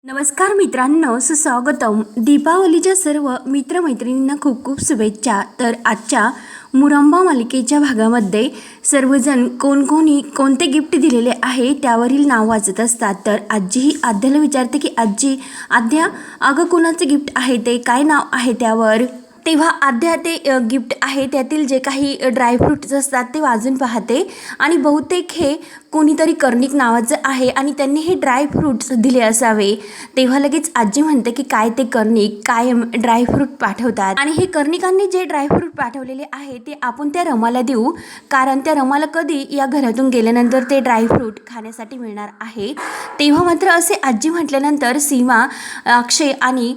नमस्कार मित्रांनो, सुस्वागतम. दीपावलीच्या सर्व मित्रमैत्रिणींना खूप खूप शुभेच्छा. तर आजच्या मुरंबा मालिकेच्या भागामध्ये सर्वजण कोणी कोणते गिफ्ट दिलेले आहे त्यावरील नाव वाचत असतात. तर आजी ही आद्याला विचारते की आजी, आद्या अगं कोणाचे गिफ्ट आहे ते, काय नाव आहे त्यावर. तेव्हा आद्या ते गिफ्ट आहे त्यातील जे काही ड्रायफ्रूट्स असतात ते वाजून पाहते आणि बहुतेक हे कोणीतरी कर्णिक नावाचं आहे आणि त्यांनी हे ड्रायफ्रूट्स दिले असावे. तेव्हा लगेच आजी म्हणते की काय ते कर्णिक कायम ड्रायफ्रूट पाठवतात आणि हे कर्णिकांनी जे ड्रायफ्रूट पाठवलेले आहे ते आपण त्या रमाला देऊ, कारण त्या रमाला कधी या घरातून गेल्यानंतर ते ड्रायफ्रूट खाण्यासाठी मिळणार आहे. तेव्हा मात्र असे आजी म्हटल्यानंतर सीमा, अक्षय आणि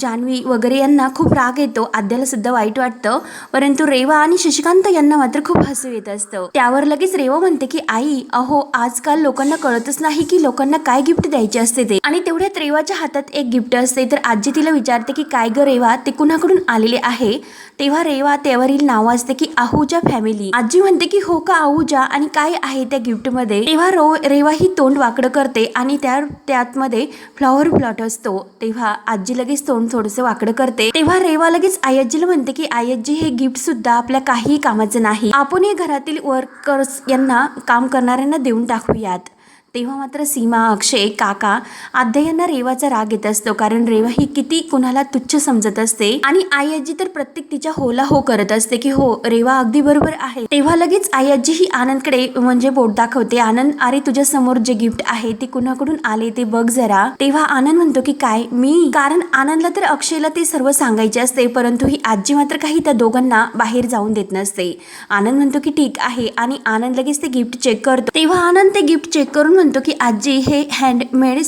जान्हवी वगैरे यांना खूप राग येतो. आद्याला सुद्धा वाईट वाटतं, परंतु रेवा आणि शशिकांत यांना मात्र खूप हसू येत असतं. त्यावर लगेच रेवा म्हणते की आई, अहो आजकाल लोकांना कळतच नाही की लोकांना काय गिफ्ट द्यायचे असते ते. आणि तेवढ्यात रेवाच्या हातात एक गिफ्ट असते. तर आजी तिला विचारते की काय ग रेवा, ते कुणाकडून आलेले आहे. तेव्हा रेवा त्यावरील नाव असते की आहूजा फॅमिली. आजी म्हणते की हो का आहूजा, आणि काय आहे त्या गिफ्ट मध्ये. तेव्हा रेवा ही तोंड वाकडं करते आणि त्यात मध्ये फ्लॉवर प्लॉट असतो. तेव्हा आजी लगेच तोंड थोडंसं वाकडं करते. तेव्हा रेवा लगेच आयजीला म्हणते की आयजी, हे गिफ्ट सुद्धा आपल्या काही कामाचं नाही, आपण हे घरातील वर्कर्स यांना काम करणाऱ्यांना देऊन टाकूयात. तेव्हा मात्र सीमा, अक्षय, काका, आद्या यांना रेवाचा राग येत असतो, कारण रेवा ही किती कुणाला तुच्छ समजत असते आणि आयजी तर प्रत्येक तिच्या होला हो करत असते की हो रेवा अगदी बरोबर आहे. तेव्हा लगेच आयजी ही आनंदकडे म्हणजे बोट दाखवते. आनंद, अरे तुझ्या समोर जे गिफ्ट आहे ते कुणाकडून आले ते बघ जरा. तेव्हा आनंद म्हणतो की काय मी, कारण आनंदला तर अक्षयला ते सर्व सांगायचे असते, परंतु ही आजी मात्र काही त्या दोघांना बाहेर जाऊन देत नसते. आनंद म्हणतो की ठीक आहे आणि आनंद लगेच ते गिफ्ट चेक करतो. तेव्हा आनंद ते गिफ्ट चेक करून म्हणतो की आजी, हे हँडमेड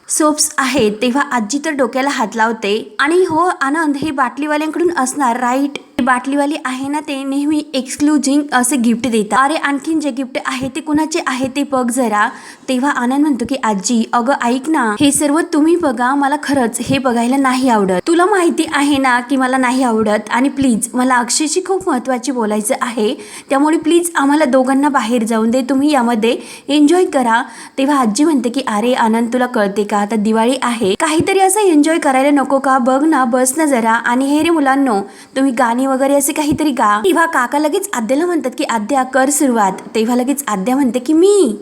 सोप्स आहेत. तेव्हा आजी तर डोक्याला हात लावते आणि हो आनंद, हे बाटलीवाल्यांकडून असणार राईट. बाटलीवाली आहे ना, ते नेहमी एक्सक्लुझिव्ह असे गिफ्ट देतात. अरे आणखीन जे गिफ्ट आहे ते कुणाचे आहे ते बघ जरा. तेव्हा आनंद म्हणतो की आजी, अगं ऐक ना, हे सर्व तुम्ही बघा, मला खरंच हे बघायला नाही आवडत. तुला माहिती आहे ना की मला नाही आवडत, आणि प्लीज मला अक्षयशी खूप महत्वाची बोलायचं आहे, त्यामुळे प्लीज आम्हाला दोघांना बाहेर जाऊन दे, तुम्ही यामध्ये एन्जॉय करा. तेव्हा आजी म्हणते की अरे आनंद, तुला कळते का, आता दिवाळी आहे, काहीतरी असं एन्जॉय करायला नको का, बघ ना, बस ना जरा. आणि हे रे मुलांनो, तुम्ही गाणी वगैरे असे काहीतरी गा. तेव्हा काका लगेच आद्याला म्हणतात की आद्या कर सुरुवात. तेव्हा लगेच आद्या म्हणते की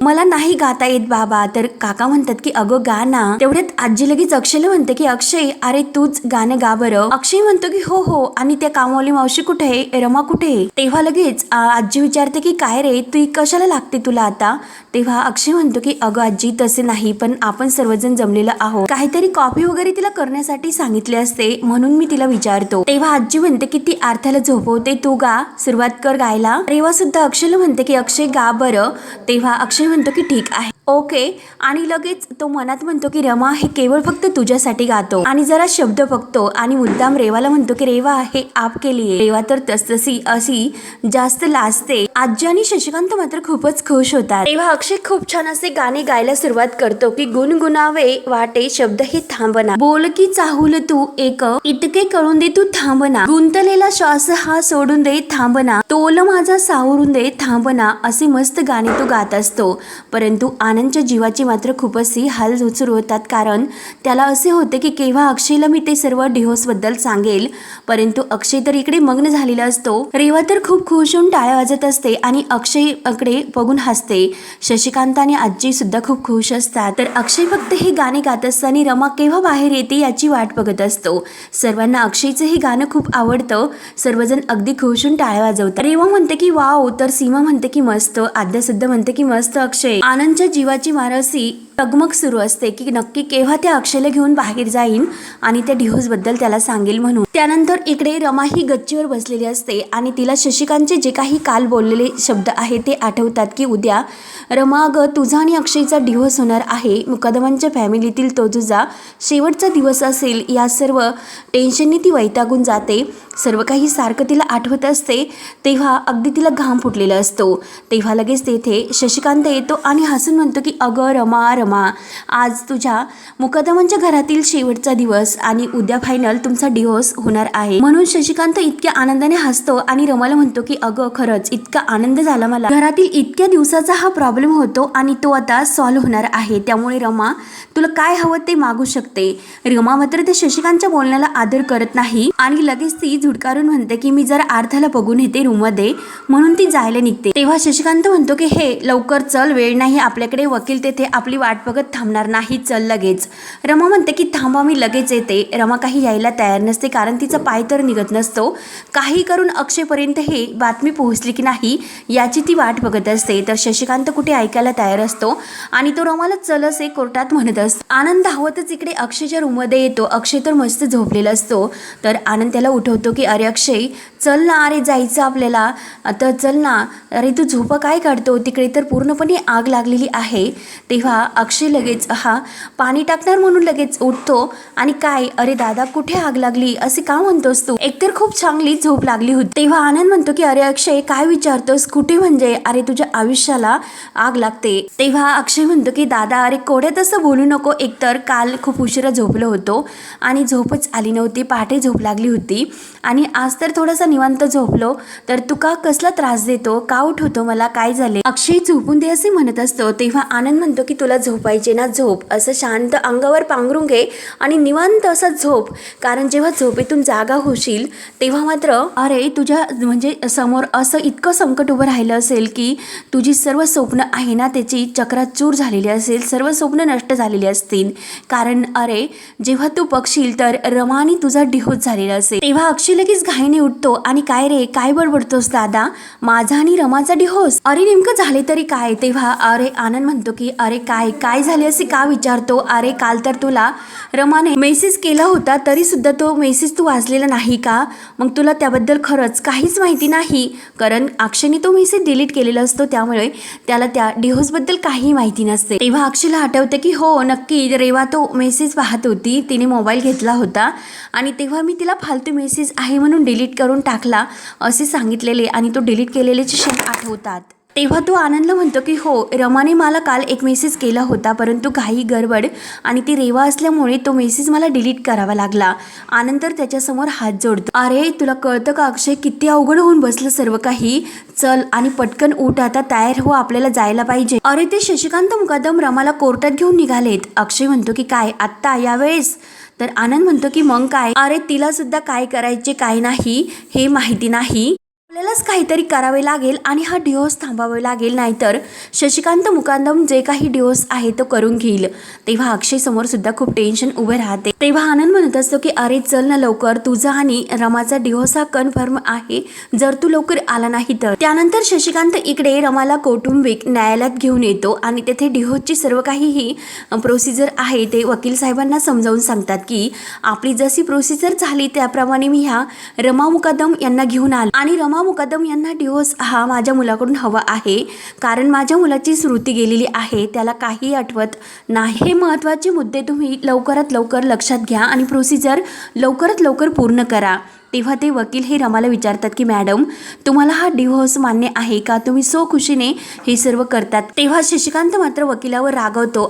मला नाही गाता येत बाबा. तर काका म्हणतात की अगं गा ना. तेवढ्यात आजी लगेच अक्षयला म्हणते की अक्षय, अरे तूच गाणं गा बरं. अक्षय म्हणतो की हो हो, आणि त्या कामवाली मावशी कुठे आहे, रमा कुठे आहे. तेव्हा लगेच आजी विचारते की काय रे, तू कशाला लागते तुला आता. तेव्हा अक्षय म्हणतो की अगं आजी, तसे नाही, पण आपण सर्वजण जमलेलो आहोत, काहीतरी कॉफी वगैरे तिला करण्यासाठी सांगितले असते, म्हणून मी तिला विचारतो. तेव्हा आजी म्हणते की ती अर्थाला झोपवते, तू गा, सुरुवात कर गायला. रेवा सुद्धा अक्षयला म्हणते की अक्षय गा बरं. तेव्हा अक्षय म्हणतो की ठीक आहे, ओके. आणि लगेच तो मनात म्हणतो की रमा, हे केवळ फक्त तुझ्यासाठी गातो, आणि जरा शब्द बघतो आणि मुद्दाम रेवाला म्हणतो की रेवा, हे आप केली. रेवा तर तसतशी अशी जास्त लाजते. आजी आणि शशिकांत मात्र खूपच खुश होतात. तेव्हा अक्षय खूप छान असे गाणे गायला सुरुवात करतो की गुणगुणावे वाटे शब्द हे थांबना, बोल की चाहूल तू एक, इतके कळून दे तू थांबना, गुंतलेला श्वास हा सोडून दे थांबना, तोल माझा सावरून दे थांबना. असे मस्त गाणे तो गात असतो, परंतु आनंदच्या जीवाची मात्र खूपच हाल सुरू होतात, कारण त्याला असे होते की केव्हा अक्षयला मी ते सर्व डिव्होर्स बद्दल सांगेल. परंतु अक्षय तर इकडे मग्न झालेला असतो. रेवा तर खूप खुश होऊन टाळ्या वाजत असते आणि अक्षयकडे बघून हसते. शशिकांत आणि आजी सुद्धा खूप खुश असतात. तर अक्षय फक्त हे गाणे गात असताना रमा केव्हा बाहेर येते याची वाट बघत असतो. सर्वांना अक्षयचं हे गाणं खूप आवडतं. सर्वजण अगदी खुश होऊन टाळ्या वाजवतात. रेवा म्हणते की वाव, तर सीमा म्हणते की मस्त, आद्या सुद्धा म्हणते की मस्त अक्षय. आनंदच्या जीवाची मारसी टगमग सुरू असते की नक्की केव्हा त्या अक्षयला घेऊन बाहेर जाईन आणि त्या डिव्होर्स बद्दल त्याला सांगेल म्हणून. त्यानंतर इकडे रमा ही गच्चीवर बसलेली असते आणि तिला शशिकांतचे जे काही काल बोललेले शब्द आहेत ते आठवतात की उद्या रमा, ग तुझा आणि अक्षयचा डिव्होर्स होणार आहे, मुकदमांच्या फॅमिलीतील तो तुझा शेवटचा दिवस असेल. या सर्व टेन्शनने ती वैतागून जाते. सर्व काही सारखं तिला आठवत असते. तेव्हा अगदी तिला घाम फुटलेला असतो. तेव्हा लगेच तेथे शशिकांत येतो आणि हसून म्हणतो म्हणतो की अगं रमा रमा, आज तुझ्या मुकदमांच्या घरातील शेवटचा दिवस आणि उद्या फायनल तुमचा डिवोर्स होणार आहे. म्हणून शशिकांत इतक्या आनंदाने हसतो आणि रमाला म्हणतो की अगं खरंच इतका आनंद झाला मला, घरातील इतक्या दिवसाचा हा प्रॉब्लेम होतो आणि तो आता सॉल्व्ह होणार आहे. त्यामुळे रमा तुला काय हवं ते मागू शकते. रमा मात्र ते शशिकांतच्या बोलण्याला आदर करत नाही आणि लगेच ती झुडकारून म्हणते की मी जरा आर्थाला बघून येते रूम मध्ये, म्हणून ती जायला निघते. तेव्हा शशिकांत म्हणतो की हे लवकर चल, वेळ नाही आपल्याकडे, वकील तेथे आपली वाट बघत थांबणार नाही, चल लगेच. रमा म्हणते की थांबा मी लगेच येते. रमा काही यायला तयार नसते कारण तिचा पाय तर निघत नसतो. काही करून अक्षयपर्यंत हे बातमी पोहोचली की नाही याची ती वाट बघत असते. तर शशिकांत कुठे ऐकायला तयार असतो आणि तो रमाला चल असे कोर्टात म्हणत असतो. आनंद धावतच इकडे अक्षयच्या रूममध्ये येतो. अक्षय तर मस्त झोपलेला असतो. तर आनंद त्याला उठवतो की अरे अक्षय चल ना, अरे जायचं आपल्याला, आता चल ना, अरे तू झोपा काय काढतो, तिकडे तर पूर्णपणे आग लागलेली आहे. तेव्हा अक्षय लगेच पाणी टाकणार म्हणून लगेच उठतो आणि काय अरे दादा कुठे आग लागली असे का म्हणतोस तू, एकतर खूप चांगली झोप लागली होती. तेव्हा आनंद म्हणतो की अरे अक्षय काय विचारतोस, कुठे म्हणजे, अरे तुझ्या आयुष्याला आग लागते. तेव्हा अक्षय म्हणतो की दादा अरे कोड्यात असं बोलू नको, एकतर काल खूप उशिरा झोपलो होतो आणि झोपच आली नव्हती, पहाटे झोप लागली होती आणि आज तर थोडासा निवांत झोपलो, तर तू का कसला त्रास देतो, का उठवतो मला, काय झाले. अक्षय झोपून दे असे म्हणत असतो. तेव्हा आनंद म्हणतो की तुला झोपायचे ना झोप, असं शांत अंगावर पांघरून घे आणि निवांत असा झोप, कारण जेव्हा झोपेतून जागा होशील तेव्हा मात्र अरे तुझ्या म्हणजे समोर असं इतकं संकट उभं राहिलं असेल की तुझी सर्व स्वप्न आहे ना त्याची चक्राचूर झालेली असेल, सर्व स्वप्न नष्ट झालेली असतील. कारण अरे जेव्हा तू बघशील तर रमाने तुझा डिवोर्स झालेला असेल. तेव्हा अक्षय लगेच घाईने उठतो आणि काय रे काय बडबडतोस दादा, माझा आणि रमाचा डिवोर्स, अरे नेमकं झाले तरी काय. तेव्हा अरे आनंद म्हणतो की अरे काय काय झाले असे का विचारतो, अरे काल तर तुला रमाने मेसेज केला होता तरी सुद्धा तो मेसेज तू वाचलेला नाही का, मग तुला त्याबद्दल खरंच काहीच माहिती नाही, कारण अक्षयने तो मेसेज डिलीट केलेला असतो त्यामुळे त्याला त्या डिवोर्सबद्दल काही माहिती नसते. तेव्हा अक्षयला आठवते की हो नक्की रेवा तो मेसेज पाहत होती, तिने मोबाईल घेतला होता आणि तेव्हा मी तिला फालतू मेसेज आहे म्हणून डिलीट करून टाकला असे सांगितलेले आणि तो डिलीट केलेलेचे क्षण आठवतात. तेव्हा तो आनंदला म्हणतो की हो रमाने मला काल एक मेसेज केला होता, परंतु काही गडबड आणि ती रेवा असल्यामुळे तो मेसेज मला डिलीट करावा लागला. आनंद तर त्याच्यासमोर हात जोडतो. अरे तुला कळतं का अक्षय, किती अवघड होऊन बसलं सर्व काही, चल आणि पटकन उठ आता, तयार हो आपल्याला जायला पाहिजे. अरे ते शशिकांत मुकादम रमाला कोर्टात घेऊन निघालेत. अक्षय म्हणतो की काय आत्ता यावेळेस, तर आनंद म्हणतो की मग काय, अरे तिला सुद्धा काय करायचे काय नाही हे माहिती नाही, आपल्यालाच काहीतरी करावे लागेल आणि हा डिवोर्स थांबावे लागेल, नाहीतर शशिकांत मुकादम जे काही डिवोर्स आहे तो करून घेईल. तेव्हा अक्षय समोर सुद्धा खूप टेन्शन उभे राहते. तेव्हा आनंद म्हणत असतो की अरे चल ना लवकर, तुझा आणि रमाचा डिवोर्स हा कन्फर्म आहे, जर तू लवकर आला नाही तर. त्यानंतर शशिकांत इकडे रमाला कौटुंबिक न्यायालयात घेऊन येतो आणि तेथे डिवोर्सची सर्व काही ही प्रोसिजर आहे ते वकील साहेबांना समजावून सांगतात की आपली जशी प्रोसिजर झाली त्याप्रमाणे मी ह्या रमा मुकादम यांना घेऊन आलो आणि रमा मुकादम यांना डिवोर्स हा माझ्या मुलाकडून हवा आहे, कारण माझ्या मुलाची स्मृती गेलेली आहे, त्याला काही आठवत नाही. हे महत्त्वाचे मुद्दे तुम्ही लवकरात लवकर लक्षात घ्या आणि प्रोसिजर लवकरात लवकर पूर्ण करा. तेव्हा ते वकील हे रमाला विचारतात की मॅडम तुम्हाला हा डिवोर्स मान्य आहे का, तुम्ही सो खुशीने हे सर्व करतात. तेव्हा शशिकांत मात्र वकिलावर रागवतो,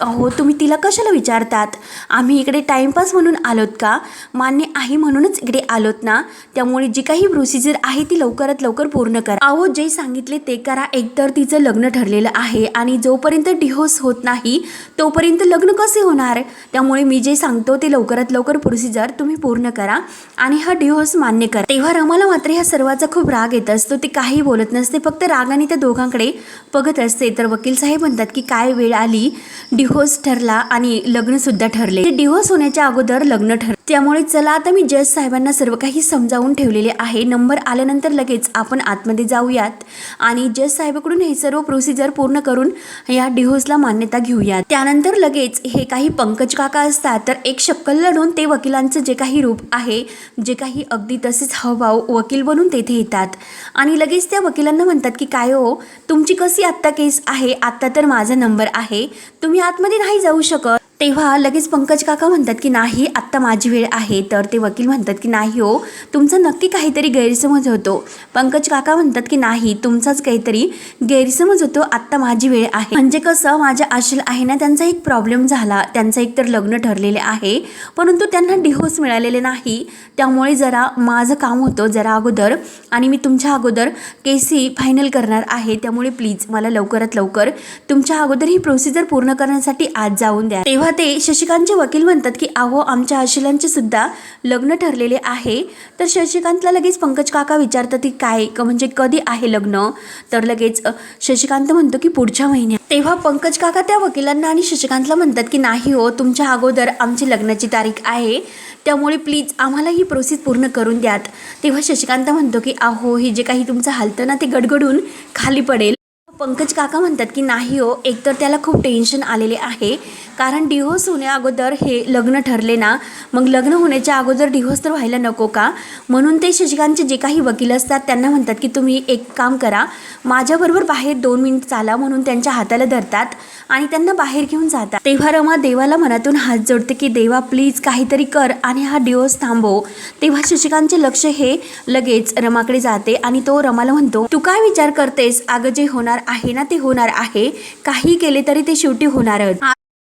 अहो तुम्ही तिला कशाला विचारतात, आम्ही इकडे टाइमपास म्हणून आलोत का, मान्य आहे म्हणूनच इकडे आलोत ना, त्यामुळे जी काही प्रोसिजर आहे ती लवकरात लवकर पूर्ण करा. अहो जे सांगितले ते करा, एकतर तिचं लग्न ठरलेलं आहे आणि जोपर्यंत डिवोर्स होत नाही तोपर्यंत लग्न कसे होणार, त्यामुळे मी जे सांगतो ते लवकरात लवकर प्रोसिजर तुम्ही पूर्ण करा आणि हा डिवोर्स मान्य करा. तेव्हा रमाला मात्र ह्या सर्वाचा खूप राग येत असतो, ती काही बोलत नसते, फक्त रागाने त्या दोघांकडे बघत असते. तर वकील साहेब म्हणतात की काय वेळ आली, डिवोर्स ठरला आणि लग्न सुद्धा ठरले, डिवोर्स होण्याच्या अगोदर लग्न ठरले, त्यामुळे चला आता मी जज साहेबांना सर्व काही समजावून ठेवलेले आहे, नंबर आल्यानंतर लगेच आपण आतमध्ये जाऊयात आणि जज साहेबांकडून हे सर्व प्रोसिजर पूर्ण करून या डिवोर्सला मान्यता घेऊयात. त्यानंतर लगेच हे काही पंकज काका असतात, तर एक शक्कल लढून ते वकिलांचं जे काही रूप आहे, जे काही अगदी तसेच हावभाव वकील बनून तेथे येतात आणि लगेच त्या वकिलांना म्हणतात की काय हो तुमची कशी आत्ता केस आहे, आत्ता तर माझा नंबर आहे, तुम्ही आतमध्ये नाही जाऊ शकत, तेव्हा लगेच पंकज काका म्हणतात की नाही आत्ता माझी वेळ आहे. तर ते वकील म्हणतात की नाही हो, तुमचा नक्की काहीतरी गैरसमज होतो. पंकज काका म्हणतात की नाही, तुमचाच काहीतरी गैरसमज होतो, आत्ता माझी वेळ आहे. म्हणजे कसं, माझ्या आशेल आहे ना, त्यांचा एक प्रॉब्लेम झाला. त्यांचं एकतर लग्न ठरलेले आहे परंतु त्यांना डिव्होर्स मिळालेले नाही. त्यामुळे जरा माझं काम होतं जरा अगोदर आणि मी तुमच्या अगोदर केसी फायनल करणार आहे. त्यामुळे प्लीज मला लवकरात लवकर तुमच्या अगोदर ही प्रोसिजर पूर्ण करण्यासाठी आज जाऊन द्या. तेव्हा ते शशिकांतचे वकील म्हणतात की अहो, आमच्या आशिलांचे सुद्धा लग्न ठरलेले आहे. तर शशिकांतला लगेच पंकज काका विचारतात की काय म्हणजे कधी आहे लग्न. तर लगेच शशिकांत म्हणतो की पुढच्या महिन्यात. तेव्हा पंकज काका त्या वकिलांना आणि शशिकांतला म्हणतात की नाही हो, तुमच्या अगोदर आमची लग्नाची तारीख आहे, त्यामुळे प्लीज आम्हाला ही प्रोसेस पूर्ण करून द्यात. तेव्हा शशिकांत म्हणतो की अहो, हे जे काही तुमचं हालतं ना ते गडगडून खाली पडेल. पंकज काका म्हणतात की नाही हो, एकतर त्याला खूप टेन्शन आलेले आहे, कारण डिव्होर्स होण्या अगोदर हे लग्न ठरले ना, मग लग्न होण्याच्या अगोदर डिव्होर्स तर व्हायला नको का. म्हणून ते शशिकांतचे जे काही वकील असतात त्यांना म्हणतात की तुम्ही एक काम करा, माझ्याबरोबर बाहेर 2 मिनिट चाला, म्हणून त्यांच्या हाताला धरतात आणि त्यांना बाहेर घेऊन जातात. तेव्हा रमा देवाला मनातून हात जोडते की देवा प्लीज काहीतरी कर आणि हा डिव्होर्स थांबव. तेव्हा शशिकांतचे लक्ष हे लगेच रमाकडे जाते आणि तो रमाला म्हणतो, तू काय विचार करतेस, अगं जे होणार आहे ना ते होणार आहे, काही केले तरी ते शेवटी होणारच.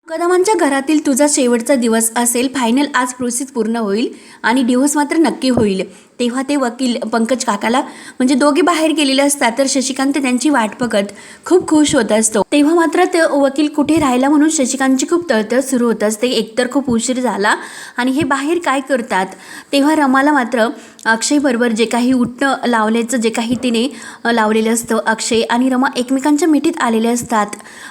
कदमांच्या घरातील तुझा शेवटचा दिवस असेल, फायनल आज प्रोसेस पूर्ण होईल आणि डिव्होर्स मात्र नक्की होईल. तेव्हा ते वकील पंकज काकाला म्हणजे दोघे बाहेर गेलेले असतात, तर शशिकांत त्यांची वाट बघत खूप खुश होत असतो. तेव्हा मात्र ते वकील कुठे राहिला म्हणून शशिकांतची खूप तळतळ सुरू होत असते. एकतर खूप उशीर झाला आणि हे बाहेर काय करतात. तेव्हा रमाला मात्र अक्षय बरोबर जे काही उठणं लावल्याचं जे काही तिने लावलेलं असतं, अक्षय आणि रमा एकमेकांच्या मिठीत आलेले असतात.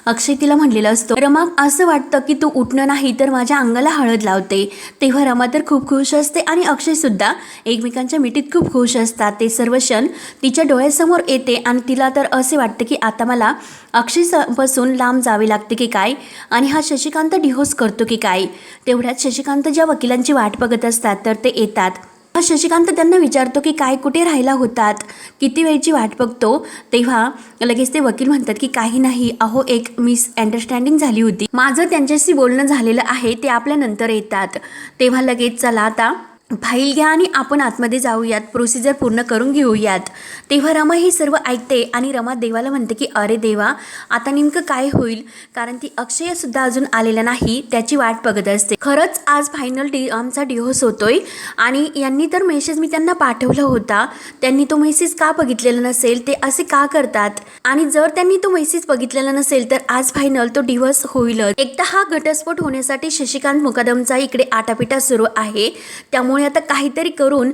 अक्षय तिला म्हणलेलं असतं, रमा असं वाटतं की तू उठणं नाही तर माझ्या अंगाला हळद लावते. तेव्हा रमा तर खूप खुश असते आणि अक्षय सुद्धा एकमेकांच्या मिठीत खूप खुश असतात. ते सर्व क्षण तिच्या डोळ्यासमोर येते आणि तिला तर असे वाटते की आता मला अक्षयपासून लांब जावे लागते की काय आणि हा शशिकांत डिव्होर्स करतो की काय. तेवढ्यात शशिकांत ज्या वकिलांची वाट बघत असतात तर ते येतात. शशिकांत त्यांना विचारतो की काय कुठे राहिला होतात, किती वेळची वाट बघतो. तेव्हा लगेच ते वकील म्हणतात की काही नाही, अहो एक मिसअंडरस्टँडिंग झाली होती, माझं त्यांच्याशी बोलणं झालेलं आहे, ते आपल्या नंतर येतात. तेव्हा लगेच चला आता फाईल घ्या आणि आपण आतमध्ये जाऊयात, प्रोसिजर पूर्ण करून घेऊयात. तेव्हा रमा हे सर्व ऐकते आणि रमा देवाला म्हणते की अरे देवा, आता नेमकं काय होईल, कारण ती अक्षय सुद्धा अजून आलेला नाही, त्याची वाट बघत असते. खरंच आज फायनल आमचा डिव्होर्स होतोय आणि यांनी तर मेसेज मी त्यांना पाठवला होता, त्यांनी तो मेसेज का बघितलेला नसेल, ते असे का करतात, आणि जर त्यांनी तो मेसेज बघितलेला नसेल तर आज फायनल तो डिव्होर्स होईलच. एकदा हा घटस्फोट होण्यासाठी शशिकांत मुकदमचा इकडे आटापिटा सुरू आहे. त्यामुळे आता काहीतरी करून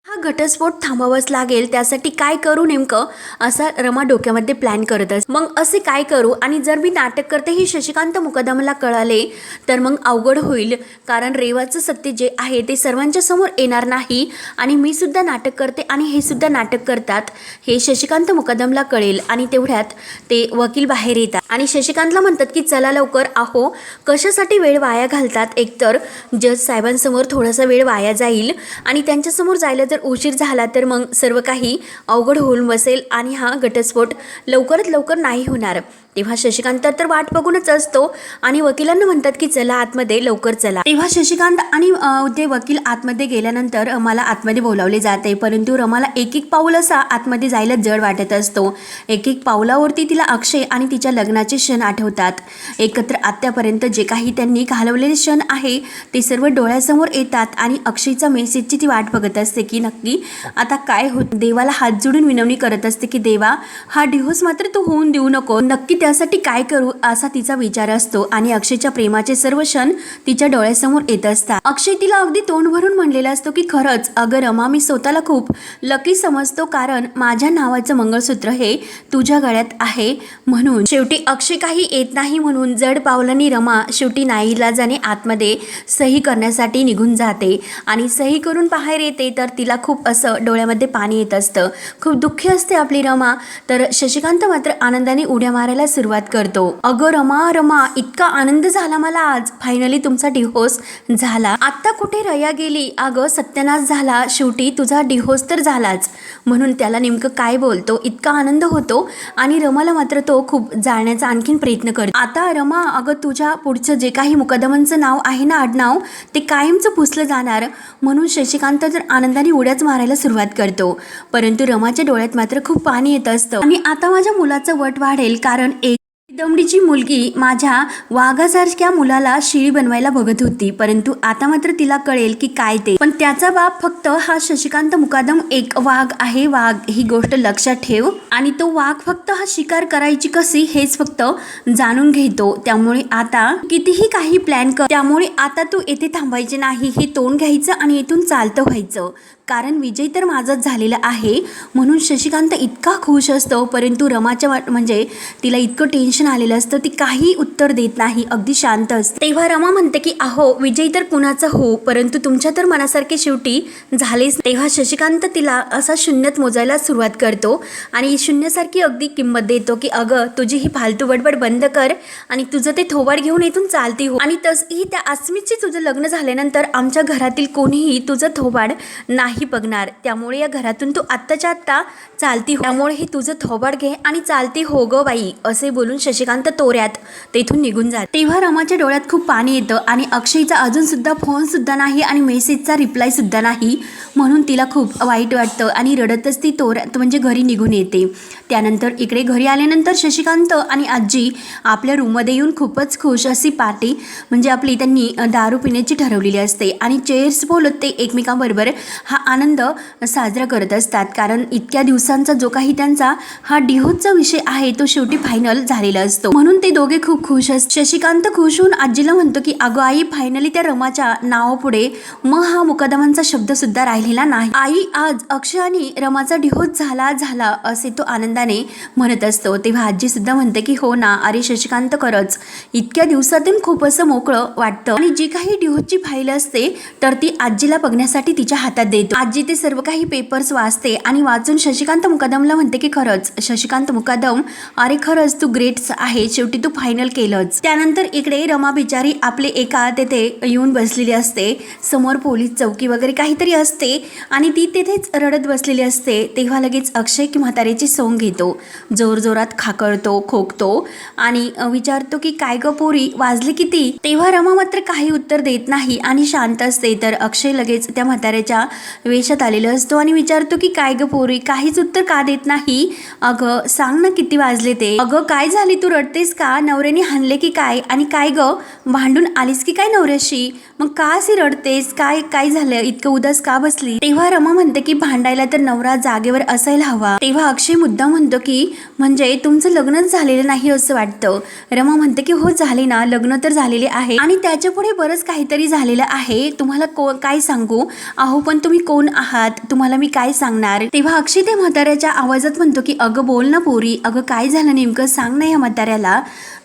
हा घटस्फोट थांबावाच लागेल. त्यासाठी काय करू नेमकं असा रमा डोक्यामध्ये प्लॅन करत असते. मग असे काय करू, आणि जर मी नाटक करते हे शशिकांत मुकदमला कळाले तर मग अवघड होईल, कारण रेवाचं सत्य जे आहे ते सर्वांच्या समोर येणार नाही आणि मी सुद्धा नाटक करते आणि हे सुद्धा नाटक करतात हे शशिकांत मुकदमला कळेल. आणि तेवढ्यात ते वकील बाहेर येतात आणि शशिकांतला म्हणतात की चला लवकर, अहो कशासाठी वेळ वाया घालतात, एकतर जज साहेबांसमोर थोडासा वेळ वाया जाईल आणि त्यांच्यासमोर जायला जर उशीर झाला तर मग सर्व काही अवघड होऊन बसेल आणि हा घटस्फोट लवकरात लवकर नाही होणार. तेव्हा शशिकांत तर वाट बघूनच असतो आणि वकिलांना म्हणतात की चला आतमध्ये लवकर चला. तेव्हा शशिकांत आणि ते वकील आतमध्ये गेल्यानंतर रमाला आतमध्ये बोलावले जाते, परंतु रमाला एक एक पाऊल असा आतमध्ये जायला जड वाटत असतो. एक एक पावलावरती तिला अक्षय आणि तिच्या लग्नाचे क्षण आठवतात. एकत्र आत्यापर्यंत जे काही त्यांनी घालवलेले क्षण आहे ते सर्व डोळ्यासमोर येतात आणि अक्षयचा मेसेजची ती वाट बघत असते की नक्की आता काय होत. देवाला हात जोडून विनवणी करत असते की देवा, हा डिव्होर्स मात्र तू होऊन देऊ नको, नक्की त्यासाठी काय करू असा तिचा विचार असतो. आणि अक्षयच्या प्रेमाचे सर्व क्षण तिच्या डोळ्यासमोर येत असतात. अक्षय तिला अगदी तोंड भरून म्हणलेला असतो की खरंच अगं रमा, मी स्वतःला खूप लकी समजतो, कारण माझ्या नावाचं मंगळसूत्र हे तुझ्या गळ्यात आहे. म्हणून शेवटी अक्षय काही येत नाही म्हणून जड पावलांनी रमा शेवटी नाईलाजाने आतमध्ये सही करण्यासाठी निघून जाते आणि सही करून बाहेर येते तर तिला खूप असं डोळ्यामध्ये पाणी येत असतं. खूप दुःखी असते आपली रमा. तर शशिकांत मात्र आनंदाने उड्या मारायला सुरुवात करतो. अगं रमा रमा, इतका आनंद झाला मला आज, फायनली तुमचा डिव्होर्स झाला. आता कुठे रया गेली? अगं सत्यानाश झाला, शेवटी तुझा डिव्होर्स तर झालाच. म्हणून त्याला नेमकं काय बोलतो, इतका आनंद होतो आणि रमाला मात्र तो खूप जाळण्याचा आणखीन प्रयत्न करतो. आता रमा, अगं तुझ्या पुढचं जे काही मुकदमांचं नाव आहे ना, आडनाव, ते कायमचं पुसलं जाणार. म्हणून शशिकांत तर आनंदाने उड्याच मारायला सुरुवात करतो. परंतु रमाच्या डोळ्यात मात्र खूप पाणी येत असतं. आणि आता माझ्या मुलाचं वट वाढेल, कारण एक दमडीची मुलगी माझ्या वाघासारख्या मुलाला शिळी बनवायला बघत होती. परंतु आता मात्र तिला कळेल की काय ते. पण त्याचा बाप फक्त हा शशिकांत मुकादम एक वाघ आहे, वाघ ही गोष्ट लक्षात ठेव. आणि तो वाघ फक्त हा शिकार करायची कशी हेच फक्त जाणून घेतो. त्यामुळे आता कितीही काही प्लॅन कर, त्यामुळे आता तू येथे थांबायचे नाही, हे तोंड घ्यायचं आणि इथून चालतं व्हायचं, कारण विजय तर माझाच झालेला आहे. म्हणून शशिकांत इतका खुश असतो. परंतु रमाच्या म्हणजे तिला इतकं टेन्शन आलेलं असतं, ती काही उत्तर देत नाही, अगदी शांत असते. तेव्हा रमा म्हणते की अहो विजय तर कुणाचा हो, परंतु तुमच्या तर मनासारखे शेवटी झालेच. तेव्हा शशिकांत तिला असा शून्यात मोजायला सुरुवात करतो आणि शून्यासारखी अगदी किंमत देतो की अगं तुझी ही फालतू बडबड बंद कर आणि तुझं ते थोबाड घेऊन इथून चालती हो. आणि तसही त्या अस्मितची तुझं लग्न झाल्यानंतर आमच्या घरातील कोणीही तुझं थोबाड नाही बघणार. त्यामुळे या घरातून तू आत्ताच्या आत्ता चालती हो, त्यामुळे हे तुझं थोबाड घे आणि चालती हो ग बाई, असे बोलून शशिकांत तोऱ्यात तेथून निघून जात. तेव्हा रमाच्या डोळ्यात खूप पाणी येतं आणि अक्षयचा अजून सुद्धा फोन सुद्धा नाही आणि मेसेजचा रिप्लाय सुद्धा नाही. म्हणून तिला खूप वाईट वाटतं आणि रडतच ती तोऱ्यात म्हणजे घरी निघून येते. त्यानंतर इकडे घरी आल्यानंतर शशिकांत आणि आजी आपल्या रूममध्ये येऊन खूपच खुश अशी पार्टी म्हणजे आपली त्यांनी दारू पिण्याची ठरवलेली असते आणि चेअर्स बोलत ते एकमेकांबरोबर हा आनंद साजरा करत असतात. कारण इतक्या दिवसांचा जो काही त्यांचा हा डिव्होर्सचा विषय आहे तो शेवटी फायनल झालेला असतो. म्हणून ते दोघे खूप खुश असतात. शशिकांत खुश होऊन आजीला म्हणतो की अगं आई, फायनली त्या रमाच्या नावापुढे मग हा मुकदमांचा शब्द सुद्धा राहिलेला नाही. आई, आज अक्षय आणि रमाचा डिव्होर्स झाला असे तो आनंदाने म्हणत असतो. तेव्हा आजी सुद्धा म्हणते की हो ना, अरे शशिकांत, खरंच इतक्या दिवसातून खूप असं मोकळं वाटतं. आणि जी काही डिव्होर्सची फाईल असते तर ती आजीला बघण्यासाठी तिच्या हातात देतो. आजी ते सर्व काही पेपर्स वाचते आणि वाचून शशिकांत मुकादमला म्हणते की खरंच शशिकांत मुकादम, अरे खरंच तू ग्रेट्स आहे, शेवटी तू फायनल केलंच. त्यानंतर इकडे रमा बिचारी आपले एका तेथे येऊन बसलेली असते. समोर पोलीस चौकी वगैरे काहीतरी असते आणि ती तेथेच रडत बसलेली असते. तेव्हा लगेच अक्षय की म्हाताऱ्याची सोंग घेतो, जोरजोरात खाकळतो, खोकतो आणि विचारतो की काय ग पोरी, वाजले किती? तेव्हा रमा मात्र काही उत्तर देत नाही आणि शांत असते. तर अक्षय लगेच त्या म्हाताऱ्याच्या वेशात आलेला असतो आणि विचारतो की काय ग पोरी, काहीच उत्तर का देत नाही? अगं सांग ना किती वाजले ते? अगं काय झाली, तू रडतेस का? नवऱ्याने हाणले की काय? आणि काय ग, भांडून आलीस की काय नवऱ्याशी? मग का अशी रडतेस? काय झालं, इतकं उदास का बसली? तेव्हा रमा म्हणते की भांडायला तर नवरा जागेवर असायला हवा. तेव्हा अक्षय मुद्दा म्हणतो की म्हणजे तुमचं लग्नच झालेलं नाही असं वाटतं. रमा म्हणते की हो झाले ना, लग्न तर झालेले आहे आणि त्याच्या पुढे बरंच काहीतरी झालेलं आहे. तुम्हाला काय सांगू? अहो पण तुम्ही कोण आहात, तुम्हाला मी काय सांगणार? तेव्हा अक्षय त्या म्हाताऱ्याच्या आवाजात म्हणतो की अगं बोल ना पोरी, अगं काय झालं नेमकं, सांग ना या म्हाताऱ्याला.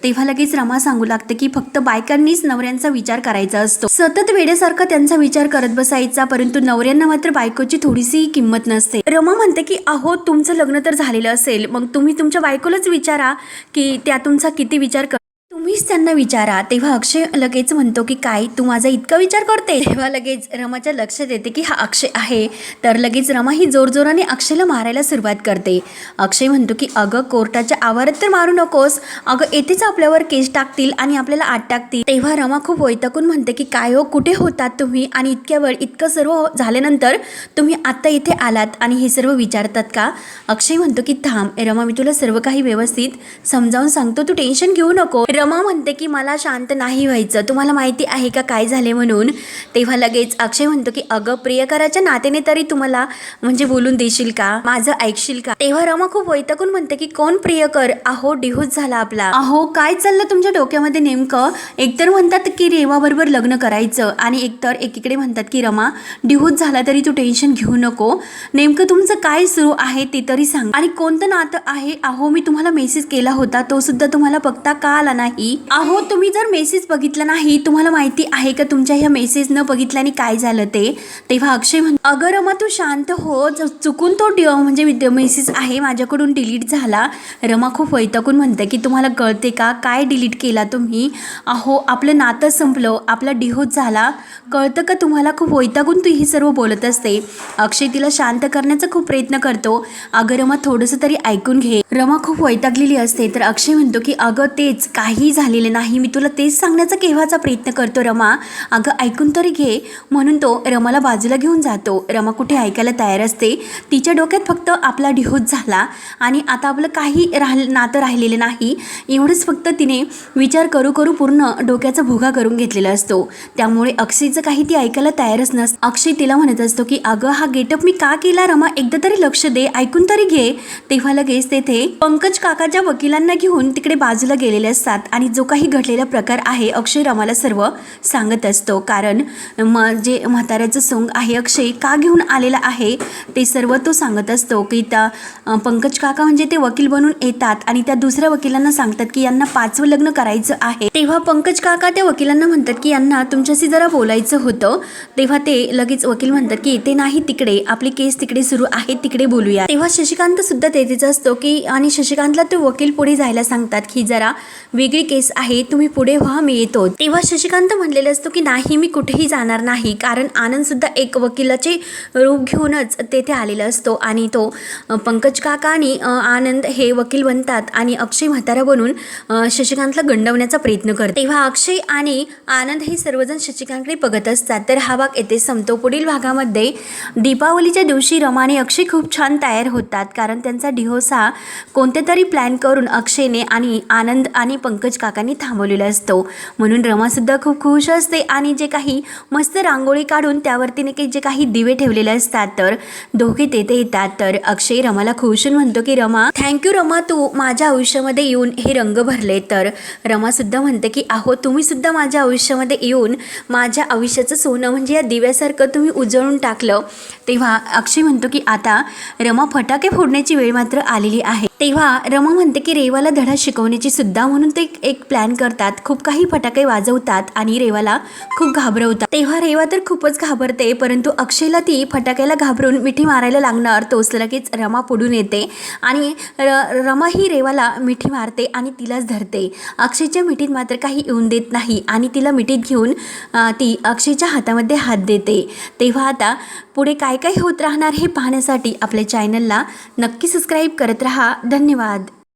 तेव्हा लगेच रमा सांगू लागते की फक्त बायकांनीच नवऱ्यांचा विचार करायचा असतो, सतत वेड्यासारखा त्यांचा विचार करत बसायचा, परंतु नवऱ्यांना मात्र बायकोची थोडीशी किंमत नसते. रमा म्हणते की अहो तुमचं लग्न तर झालेलं असेल, मग तुम्ही तुमच्या बायकोलाच विचारा की त्या तुमचा किती विचार तुम्हीच त्यांना विचारा. तेव्हा अक्षय लगेच म्हणतो की काय, तू माझा इतका विचार करते? तेव्हा लगेच रमाच्या लक्षात येते की हा अक्षय आहे. तर लगेच रमा ही जोरजोराने अक्षयला मारायला सुरुवात करते. अक्षय म्हणतो की अगं कोर्टाच्या आवारात तर मारू नकोस, अगं येथेच आपल्यावर केस टाकतील आणि आपल्याला आत टाकतील. तेव्हा रमा खूप वैतागून म्हणते की काय हो, कुठे होतात तुम्ही? आणि इतक्या वेळ इतकं सर्व झाल्यानंतर तुम्ही आता इथे आलात आणि हे सर्व विचारतात का? अक्षय म्हणतो की थांब रमा, मी तुला सर्व काही व्यवस्थित समजावून सांगतो, तू टेन्शन घेऊ नको. रमा म्हणते की मला शांत नाही व्हायचं, तुम्हाला माहिती आहे का काय झाले म्हणून. तेव्हा लगेच अक्षय म्हणतो की अगं प्रियकराच्या नात्याने तरी तुम्हाला म्हणजे बोलून देशील का, माझं ऐकशील का? तेव्हा रमा खूप वैतागून म्हणते की कोण प्रियकर? अहो डिव्होर्स झाला आपला. अहो काय चाललं तुमच्या डोक्यामध्ये नेमकं? एकतर म्हणतात की रेवा बरोबर लग्न करायचं आणि एकतर एकीकडे म्हणतात की रमा डिव्होर्स झाला तरी तू टेन्शन घेऊ नको, नेमकं तुमचं काय सुरू आहे ते तरी सांग आणि कोणतं नातं आहे? अहो मी तुम्हाला मेसेज केला होता, तो सुद्धा तुम्हाला बघता का आला नाही? नाही. अहो तुम्ही जर मेसेज बघितला नाही, तुम्हाला माहिती आहे का तुमच्या ह्या मेसेज न बघितल्याने काय झालं ते. तेव्हा अक्षय म्हणतो अगं रमा तू शांत हो, चुकून तो म्हणजे मेसेज आहे माझ्याकडून डिलीट झाला. रमा खूप वैतागून म्हणते की तुम्हाला कळते का काय डिलीट केला तुम्ही. अहो आपलं नातं संपलं, आपला डिवोर्स झाला, कळतं का तुम्हाला. खूप वैतागून तू ही सर्व बोलत असते. अक्षय तिला शांत करण्याचा खूप प्रयत्न करतो. अगं रमा थोडंसं तरी ऐकून घे. रमा खूप वैतागलेली असते. तर अक्षय म्हणतो की अगं तेच काही झालेलं नाही, मी तुला तेच सांगण्याचा केव्हाचा प्रयत्न करतो रमा, अगं ऐकून तरी घे. म्हणून तो रमाला बाजूला घेऊन जातो. रमा कुठे ऐकायला तयार असते. तिच्या डोक्यात फक्त आपला डिवोर्स झाला आणि आता आपलं काही नातं राहिलेलं नाही एवढंच फक्त तिने विचार करू करू पूर्ण डोक्याचा भुगा करून घेतलेला असतो. त्यामुळे अक्षयचं काही ती ऐकायला तयारच नसतं. अक्षय तिला म्हणत असतो की अगं हा गेटअप मी का केला रमा, एकदा तरी लक्ष दे, ऐकून तरी घे. तेव्हा लगेच तेथे पंकज काकाच्या वकिलांना घेऊन तिकडे बाजूला गेलेले असतात आणि जो काही घडलेला प्रकार आहे अक्षय रमाला सर्व सांगत असतो. कारण जे म्हाताऱ्याचं सोंग आहे अक्षय का घेऊन आलेला आहे ते सर्व तो सांगत असतो. की त्या पंकज काका म्हणजे ते वकील बनून येतात आणि त्या दुसऱ्या वकिलांना सांगतात की यांना 5वं लग्न करायचं आहे. तेव्हा पंकज काका त्या वकिलांना म्हणतात की यांना तुमच्याशी जरा बोलायचं होतं. तेव्हा ते लगेच वकील म्हणतात की ते नाही, तिकडे आपली केस तिकडे सुरू आहे, तिकडे बोलूया. तेव्हा शशिकांत सुद्धा तेथेच असतो की आणि शशिकांतला तो वकील पुढे जायला सांगतात की जरा वेगळी केस आहे, तुम्ही पुढे व्हा, मी येतो. तेव्हा शशिकांत म्हणलेलं असतो की नाही मी कुठेही जाणार नाही. कारण आनंद सुद्धा एक वकिलाचे रूप घेऊनच तेथे आलेला असतो आणि तो पंकज काका आणि आनंद हे वकील बनतात आणि अक्षय म्हातारा बनून शशिकांतला गंडवण्याचा प्रयत्न करतो. तेव्हा अक्षय आणि आनंद हे सर्वजण शशिकांतकडे बघत असतात. तर हा भाग येथे संपतो. पुढील भागामध्ये दीपावलीच्या दिवशी रमा आणि अक्षय खूप छान तयार होतात. कारण त्यांचा डिवोर्स हा कोणत्या तरी प्लॅन करून अक्षयने आणि आनंद आणि पंकज काकांनी थांबवलेला असतो. म्हणून रमासुद्धा खूप खुश असते आणि जे काही मस्त रांगोळी काढून त्यावरती जे काही दिवे ठेवलेले असतात तर दोघे तेथे येतात. तर अक्षय रमाला खुशून म्हणतो की रमा थँक्यू रमा, तू माझ्या आयुष्यामध्ये येऊन हे रंग भरले. तर रमासुद्धा म्हणते की अहो तुम्ही सुद्धा माझ्या आयुष्यामध्ये येऊन माझ्या आयुष्याचं सोनं म्हणजे या दिव्यासारखं तुम्ही उजळून टाकलं. तेव्हा अक्षय म्हणतो की आता रमा फटाके फोडण्याची वेळ मात्र आलेली आहे. तेव्हा रमा म्हणते की रेवाला धडा शिकवण्याची सुद्धा, म्हणून ते एक प्लॅन करतात. खूप काही फटाके वाजवतात आणि रेवाला खूप घाबरवतात. तेव्हा रेवा तर खूपच घाबरते, परंतु अक्षयला ती फटाक्याला घाबरून मिठी मारायला लागणार तोच लगेच रमा पुढून येते आणि रमा ही रेवाला मिठी मारते आणि तिलाच धरते. अक्षयच्या मिठीत मात्र काही येऊन देत नाही आणि तिला मिठीत घेऊन ती अक्षयच्या हातामध्ये हात देते. तेव्हा आता पुढे काय काय होत राहणार हे पाहण्यासाठी आपल्या चॅनलला नक्की सबस्क्राईब करत राहा. धन्यवाद.